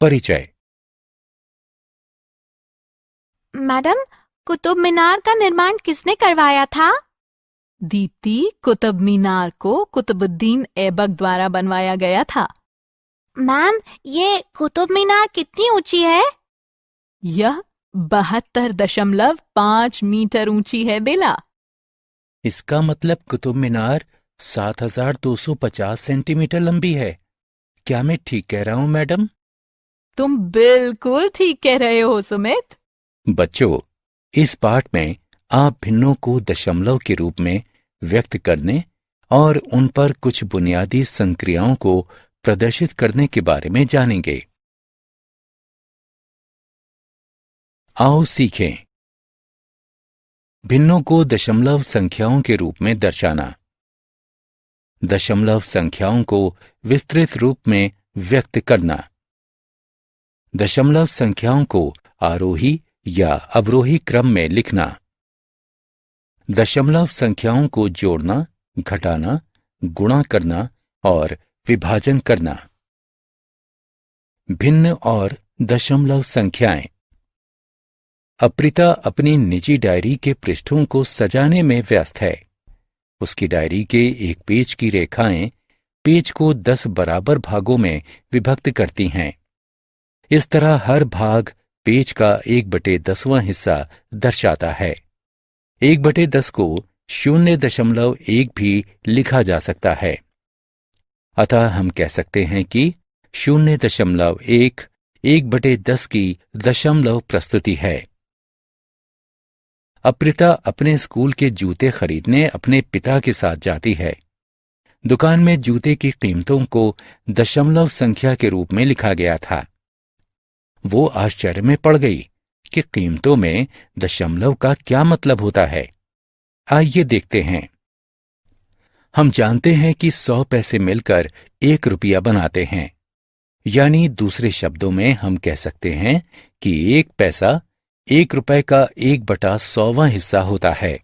परिचय। मैडम, कुतुब मीनार का निर्माण किसने करवाया था? दीप्ति, कुतुब मीनार को कुतुबुद्दीन ऐबक द्वारा बनवाया गया था। मैम, ये कुतुब मीनार कितनी ऊंची है? यह 72.5 मीटर ऊंची है बेला। इसका मतलब कुतुब मीनार 7250 सेंटीमीटर लंबी है। क्या मैं ठीक कह रहा हूं मैडम? तुम बिल्कुल ठीक कह रहे हो सुमित। बच्चों, इस पाठ में आप भिन्नों को दशमलव के रूप में व्यक्त करने और उन पर कुछ बुनियादी संक्रियाओं को प्रदर्शित करने के बारे में जानेंगे। आओ सीखें। भिन्नों को दशमलव संख्याओं के रूप में दर्शाना। दशमलव संख्याओं को विस्तृत रूप में व्यक्त करना। दशमलव संख्याओं को आरोही या अवरोही क्रम में लिखना। दशमलव संख्याओं को जोड़ना, घटाना, गुणा करना और विभाजन करना। भिन्न और दशमलव संख्याएं। अप्रिता अपनी निजी डायरी के पृष्ठों को सजाने में व्यस्त है। उसकी डायरी के एक पेज की रेखाएं पेज को 10 बराबर भागों में विभक्त करती हैं। इस तरह हर भाग पेज का 1/10वां हिस्सा दर्शाता है। 1/10 को 0.1 भी लिखा जा सकता है। अतः हम कह सकते हैं कि 0.1 1/10 की दशमलव प्रस्तुति है। अप्रिता अपने स्कूल के जूते खरीदने अपने पिता के साथ जाती है। दुकान में जूते की कीमतों को दशमलव संख्या के रूप में लिखा गया था। वो आश्चर्य में पड़ गई कि कीमतों में दशमलव का क्या मतलब होता है। आइए देखते हैं। हम जानते हैं कि 100 पैसे मिलकर 1 रुपया बनाते हैं। यानी दूसरे शब्दों में हम कह सकते हैं कि 1 पैसा 1 रुपए का 1/100वां हिस्सा होता है।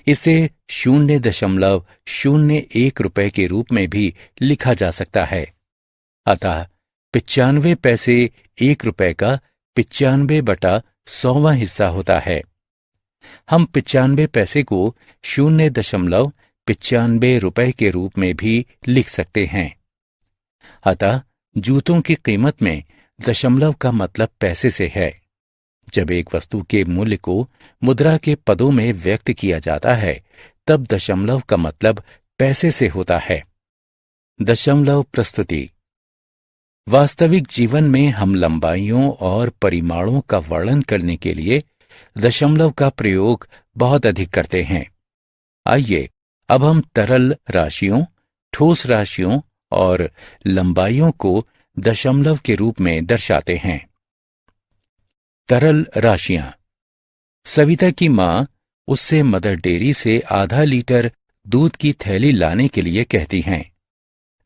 इसे 0.01 रुपए के रूप में भी लिखा जा सकता है। अतः 95 पैसे 1 रुपए का 95/100वां हिस्सा होता है। हम 95 पैसे को 0.95 रुपए के रूप में भी लिख सकते हैं। अतः जूतों की कीमत में दशमलव का मतलब पैसे से है। जब एक वस्तु के मूल्य को मुद्रा के पदों में व्यक्त किया जाता है, तब दशमलव का मतलब पैसे से होता है। दशमलव प्रस्तुति। वास्तविक जीवन में हम लंबाइयों और परिमाणों का वर्णन करने के लिए दशमलव का प्रयोग बहुत अधिक करते हैं। आइए अब हम तरल राशियों, ठोस राशियों और लंबाइयों को दशमलव के रूप में दर्शाते हैं। तरल राशियां। सविता की मां उससे मदर डेयरी से आधा लीटर दूध की थैली लाने के लिए कहती हैं।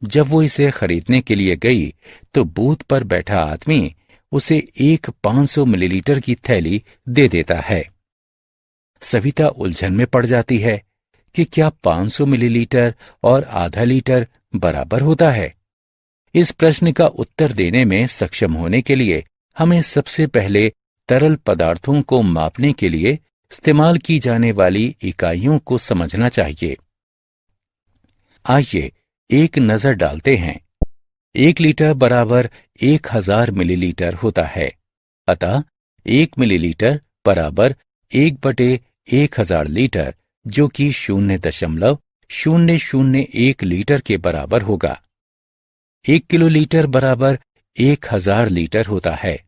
जब वो इसे खरीदने के लिए गई तो बूथ पर बैठा आदमी उसे एक 500 मिलीलीटर की थैली दे देता है। सविता उलझन में पड़ जाती है कि क्या 500 मिलीलीटर और आधा लीटर बराबर होता है। इस प्रश्न का उत्तर देने में सक्षम होने के लिए हमें सबसे पहले तरल पदार्थों को मापने के लिए इस्तेमाल की जाने वाली इकाइयों को समझना चाहिए। आइए एक नजर डालते हैं। 1 लीटर बराबर 1000 मिलीलीटर होता है। अतः 1 मिलीलीटर बराबर 1/1000 लीटर, जो कि 0.001 लीटर के बराबर होगा। 1 किलोलीटर बराबर 1000 लीटर होता है।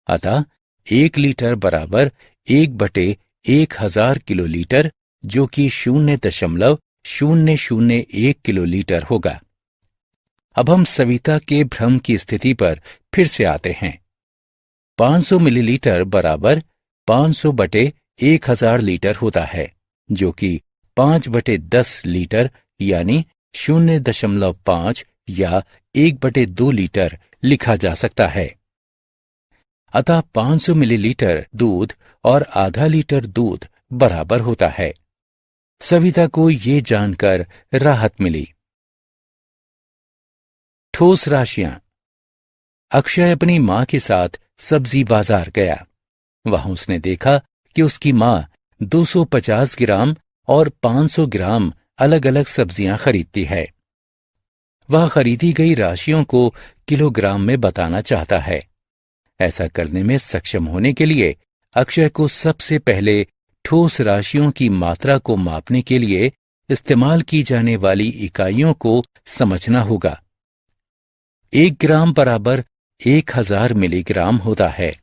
अतः 1 लीटर बराबर 1/1000 किलोलीटर, जो कि 0.001 किलोलीटर होगा। अब हम सविता के भ्रम की स्थिति पर फिर से आते हैं। 500 मिलीलीटर बराबर 500/1000 लीटर होता है, जो कि 5/10 लीटर यानी 0.5 या 1/2 लीटर लिखा जा सकता है। अतः 500 मिलीलीटर दूध और आधा लीटर दूध बराबर होता है। सविता को ये जानकर राहत मिली। ठोस राशियां। अक्षय अपनी मां के साथ सब्जी बाजार गया। वहां उसने देखा कि उसकी मां 250 ग्राम और 500 ग्राम अलग अलग सब्जियां खरीदती है। वह खरीदी गई राशियों को किलोग्राम में बताना चाहता है। ऐसा करने में सक्षम होने के लिए अक्षय को सबसे पहले ठोस राशियों की मात्रा को मापने के लिए इस्तेमाल की जाने वाली इकाइयों को समझना होगा। 1 ग्राम बराबर 1000 मिलीग्राम होता है।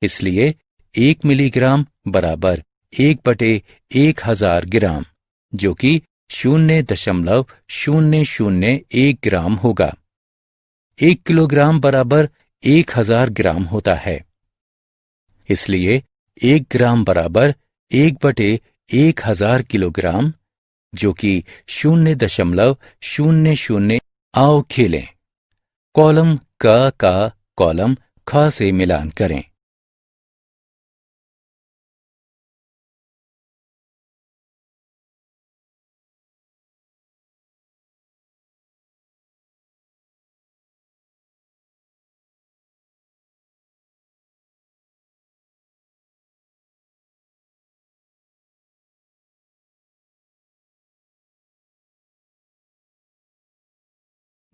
इसलिए 1 मिलीग्राम बराबर 1/1000 ग्राम, जो कि 0.001 ग्राम होगा। 1 किलोग्राम बराबर 1000 ग्राम होता है। इसलिए 1 ग्राम बराबर 1/1000 किलोग्राम, जो कि 0.000। आओ खेलें। कॉलम क का कॉलम ख से मिलान करें।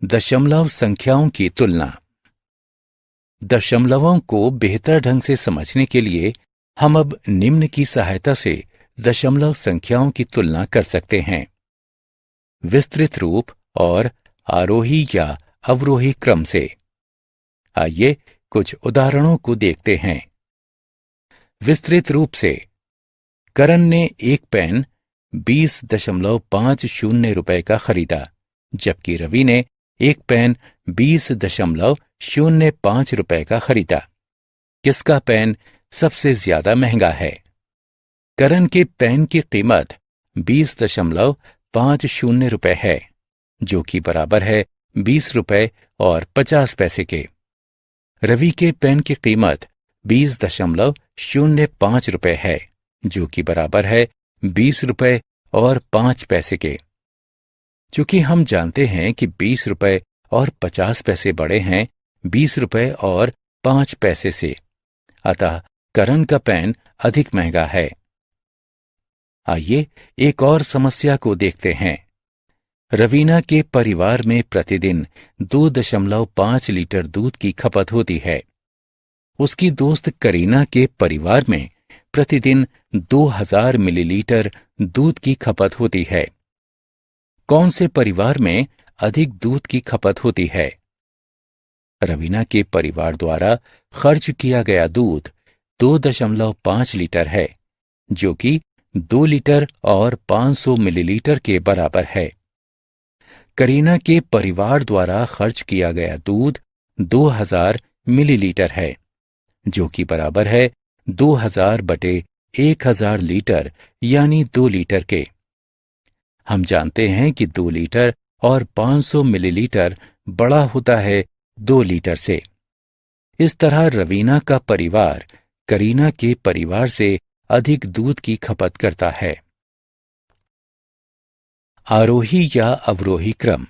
दशमलव संख्याओं की तुलना। दशमलवों को बेहतर ढंग से समझने के लिए हम अब निम्न की सहायता से दशमलव संख्याओं की तुलना कर सकते हैं। विस्तृत रूप और आरोही या अवरोही क्रम से। आइए कुछ उदाहरणों को देखते हैं। विस्तृत रूप से, करण ने एक पेन 20.50 रुपए का खरीदा, जबकि रवि ने एक पेन 20.05 रुपए का खरीदा। किसका पेन सबसे ज्यादा महंगा है? करण के पेन की कीमत 20.50 रुपए है, जो कि बराबर है 20 रुपए और 50 पैसे के। रवि के पेन की कीमत 20.05 रुपए है, जो कि बराबर है 20 रुपए और 5 पैसे के। चूंकि हम जानते हैं कि 20 रुपए और 50 पैसे बड़े हैं 20 रुपए और 5 पैसे से, अतः करण का पेन अधिक महंगा है। आइए एक और समस्या को देखते हैं। रवीना के परिवार में प्रतिदिन 2.5 लीटर दूध की खपत होती है। उसकी दोस्त करीना के परिवार में प्रतिदिन 2000 मिलीलीटर दूध की खपत होती है। कौन से परिवार में अधिक दूध की खपत होती है? रवीना के परिवार द्वारा खर्च किया गया दूध 2.5 लीटर है, जो कि 2 लीटर और 500 मिलीलीटर के बराबर है। करीना के परिवार द्वारा खर्च किया गया दूध 2000 मिलीलीटर है, जो कि बराबर है 2000/1000 लीटर, यानी 2 लीटर के। हम जानते हैं कि 2 लीटर और 500 मिलीलीटर बड़ा होता है 2 लीटर से। इस तरह रवीना का परिवार करीना के परिवार से अधिक दूध की खपत करता है। आरोही या अवरोही क्रम।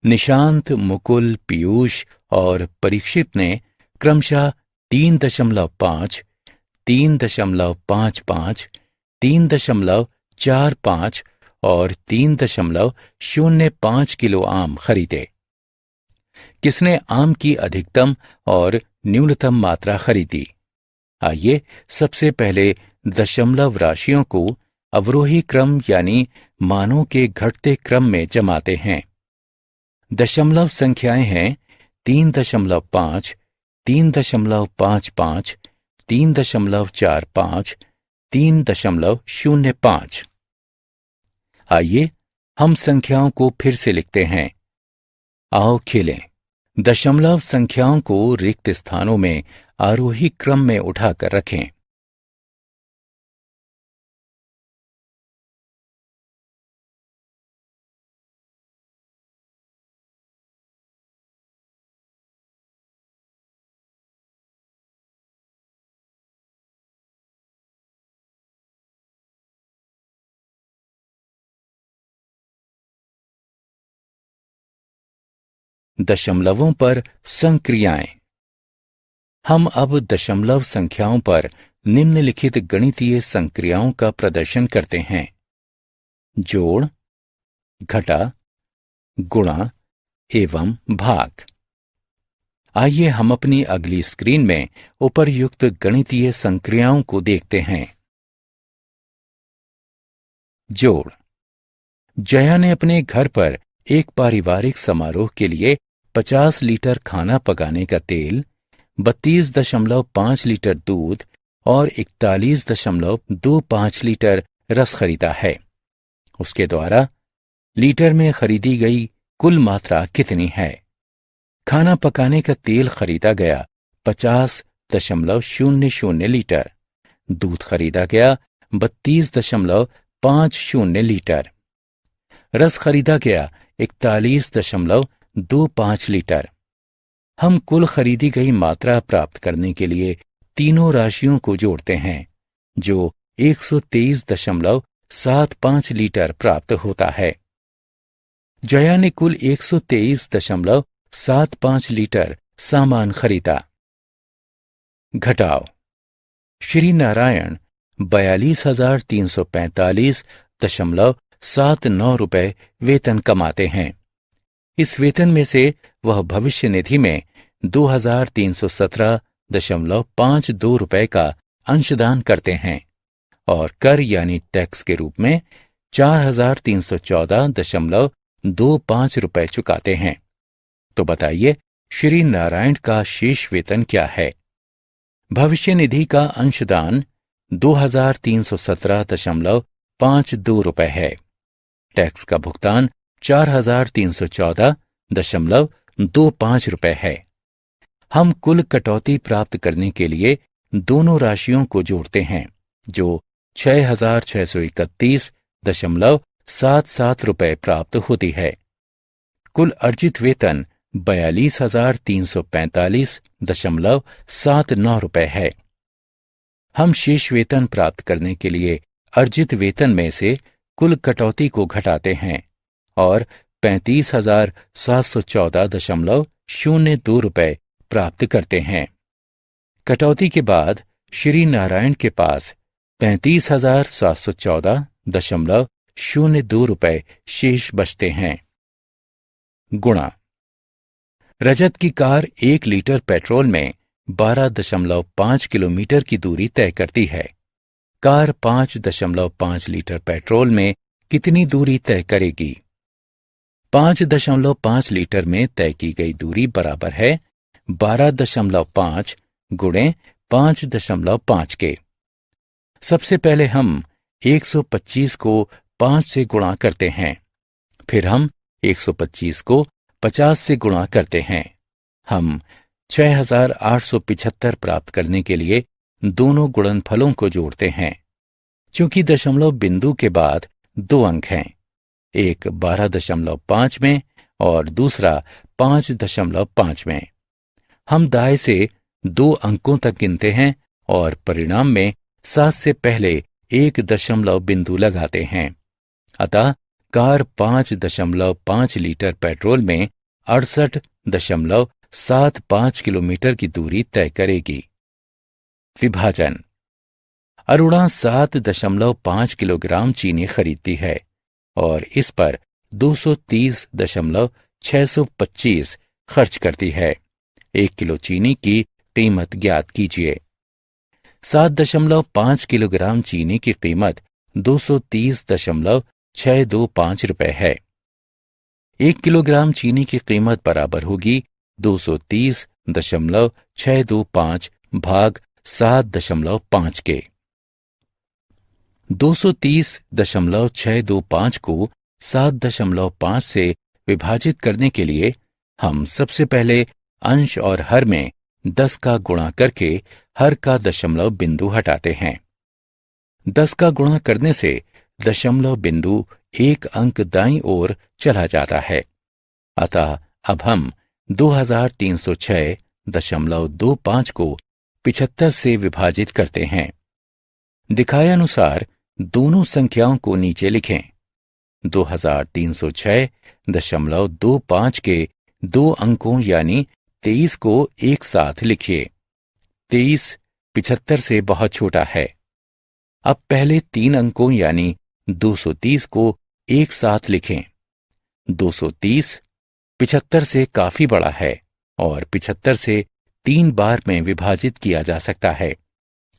निशांत, मुकुल, पीयूष और परीक्षित ने क्रमशः 3.5, 3.55, 3.45 और 3.05 किलो आम खरीदे। किसने आम की अधिकतम और न्यूनतम मात्रा खरीदी? आइए सबसे पहले दशमलव राशियों को अवरोही क्रम यानी मानों के घटते क्रम में जमाते हैं। दशमलव संख्याएं हैं 3.5, 3.55, 3.45, 3.05। आइए हम संख्याओं को फिर से लिखते हैं। आओ खेलें। दशमलव संख्याओं को रिक्त स्थानों में आरोही क्रम में उठाकर रखें। दशमलवों पर संक्रियाएं। हम अब दशमलव संख्याओं पर निम्नलिखित गणितीय संक्रियाओं का प्रदर्शन करते हैं: जोड़, घटा, गुणा एवं भाग। आइए हम अपनी अगली स्क्रीन में उपर्युक्त गणितीय संक्रियाओं को देखते हैं। जोड़। जया ने अपने घर पर एक पारिवारिक समारोह के लिए 50 लीटर खाना पकाने का तेल, 32.5 लीटर दूध और 41.25 लीटर रस खरीदा है। उसके द्वारा लीटर में खरीदी गई कुल मात्रा कितनी है? खाना पकाने का तेल खरीदा गया 50.00 लीटर, दूध खरीदा गया 32.50 लीटर, रस खरीदा गया 41.25 लीटर। हम कुल खरीदी गई मात्रा प्राप्त करने के लिए तीनों राशियों को जोड़ते हैं, जो 123.75 लीटर प्राप्त होता है। जया ने कुल 123.75 लीटर सामान खरीदा। घटाओ। श्री नारायण 42,345.79 रुपए वेतन कमाते हैं। इस वेतन में से वह भविष्य निधि में 2,317.52 रुपए का अंशदान करते हैं और कर यानी टैक्स के रूप में 4,314.25 रुपए चुकाते हैं। तो बताइए, श्री नारायण का शेष वेतन क्या है? भविष्य निधि का अंशदान 2,317.52 रुपए है। टैक्स का भुगतान 4,314.25 रुपए है। हम कुल कटौती प्राप्त करने के लिए दोनों राशियों को जोड़ते हैं, जो 6,631.77 रुपए प्राप्त होती है। कुल अर्जित वेतन 42,345.79 रुपए है। हम शेष वेतन प्राप्त करने के लिए अर्जित वेतन में से कुल कटौती को घटाते हैं और 35,714.02 रुपए प्राप्त करते हैं। कटौती के बाद श्री नारायण के पास 35,714.02 रुपए शेष बचते हैं। गुणा। रजत की कार 1 लीटर पेट्रोल में 12.5 किलोमीटर की दूरी तय करती है। कार 5.5 लीटर पेट्रोल में कितनी दूरी तय करेगी? 5.5 लीटर में तय की गई दूरी बराबर है 12.5 गुणे 5.5 के। सबसे पहले हम 125 को 5 से गुणा करते हैं, फिर हम 125 को 50 से गुणा करते हैं। हम 6,875 प्राप्त करने के लिए दोनों गुणनफलों को जोड़ते हैं। चूंकि दशमलव बिंदु के बाद 2 अंक हैं, एक 12.5 में और दूसरा 5.5 में, हम दाएं से 2 अंकों तक गिनते हैं और परिणाम में 7 से पहले एक दशमलव बिंदु लगाते हैं। अतः कार 5.5 लीटर पेट्रोल में 68.75 किलोमीटर की दूरी तय करेगी। विभाजन। अरुणा 7.5 किलोग्राम चीनी खरीदती है और इस पर 230.625 खर्च करती है। 1 किलो चीनी की कीमत ज्ञात कीजिए। 7.5 किलोग्राम चीनी की कीमत 230.625 रुपए है। 1 किलोग्राम चीनी की कीमत बराबर होगी 230.625 भाग 7.5 के। 230.625 को 7.5 से विभाजित करने के लिए हम सबसे पहले अंश और हर में 10 का गुणा करके हर का दशमलव बिंदु हटाते हैं। 10 का गुणा करने से दशमलव बिंदु 1 अंक दाईं ओर चला जाता है। अतः अब हम 2306.25 को 75 से विभाजित करते हैं। दिखाए अनुसार दोनों संख्याओं को नीचे लिखें। 2306.25 के दो अंकों यानी 23 को एक साथ लिखिए। 23 75 से बहुत छोटा है। अब पहले 3 अंकों यानी 230 को एक साथ लिखें। 230 75 से काफी बड़ा है और 75 से 3 बार में विभाजित किया जा सकता है।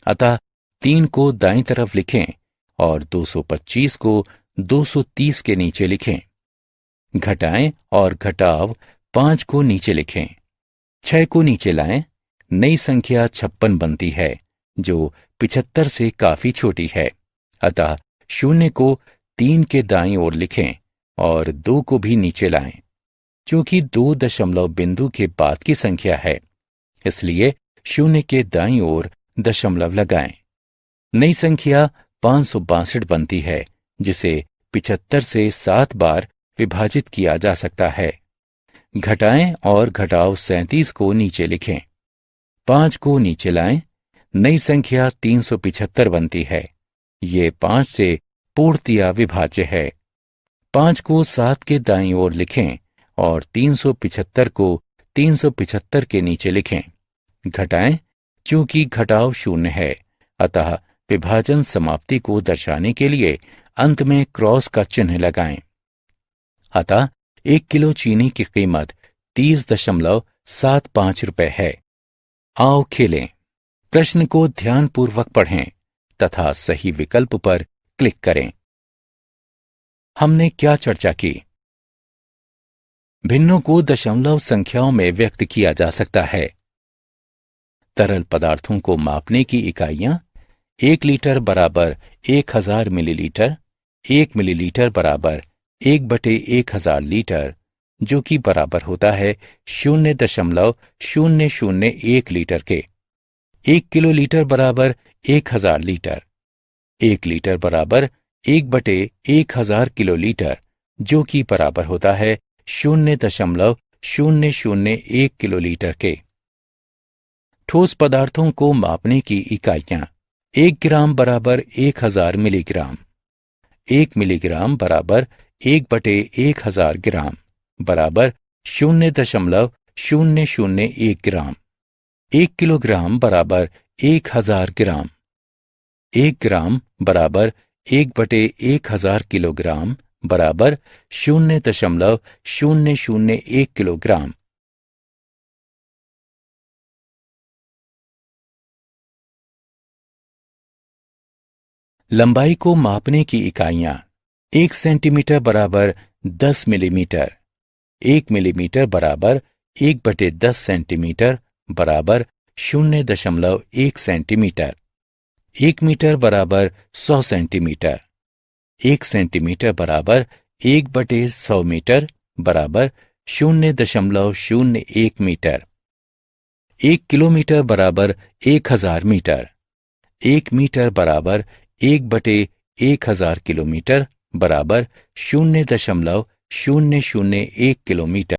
अतः 3 को दाईं तरफ लिखें और 225 को 230 के नीचे लिखें। घटाएं और घटाव 5 को नीचे लिखें। 6 को नीचे लाएं। नई संख्या 56 बनती है जो 75 से काफी छोटी है। अतः 0 को 3 के दाईं ओर लिखें और 2 को भी नीचे लाएं। चूंकि 2 दशमलव बिंदु के बाद की संख्या है, इसलिए 0 के दाईं ओर दशमलव लगाएं। नई संख्या 562 बनती है जिसे 75 से 7 बार विभाजित किया जा सकता है। घटाएं और घटाव 37 को नीचे लिखें। 5 को नीचे लाएं। नई संख्या 375 बनती है। ये 5 से पूर्णतया विभाज्य है। 5 को 7 के दाईं ओर लिखें और 375 को 375 के नीचे लिखें। घटाएं। चूंकि घटाव 0 है, अतः विभाजन समाप्ति को दर्शाने के लिए अंत में क्रॉस का चिन्ह लगाएं। अतः 1 किलो चीनी की कीमत 30.75 रुपए है। आओ खेलें। प्रश्न को ध्यानपूर्वक पढ़ें तथा सही विकल्प पर क्लिक करें। हमने क्या चर्चा की? भिन्नों को दशमलव संख्याओं में व्यक्त किया जा सकता है। तरल पदार्थों को मापने की इकाइयां 1 लीटर बराबर 1000 मिलीलीटर, 1 मिलीलीटर बराबर 1/1000 लीटर, जो कि बराबर होता है 0.001 लीटर के। 1 किलोलीटर बराबर 1000 लीटर। 1 लीटर बराबर 1/1000 किलोलीटर, जो कि बराबर होता है 0.001 किलोलीटर के। ठोस पदार्थों को मापने की इकाइयां 1 ग्राम बराबर 1000 मिलीग्राम, 1 मिलीग्राम बराबर 1/1000 ग्राम बराबर 0.001 ग्राम। 1 किलोग्राम बराबर 1000 ग्राम। 1 ग्राम बराबर 1/1000 किलोग्राम बराबर 0.001 किलोग्राम। लंबाई को मापने की इकाइयां 1 सेंटीमीटर बराबर 10 मिलीमीटर, 1 मिलीमीटर बराबर 1/10 सेंटीमीटर बराबर 0.1 सेंटीमीटर। 1 मीटर बराबर 100 सेंटीमीटर। 1 सेंटीमीटर बराबर 1/100 मीटर बराबर 0.01 मीटर। 1 किलोमीटर बराबर 1000 मीटर। 1 मीटर बराबर 1/1000 किलोमीटर बराबर 0.001 किलोमीटर।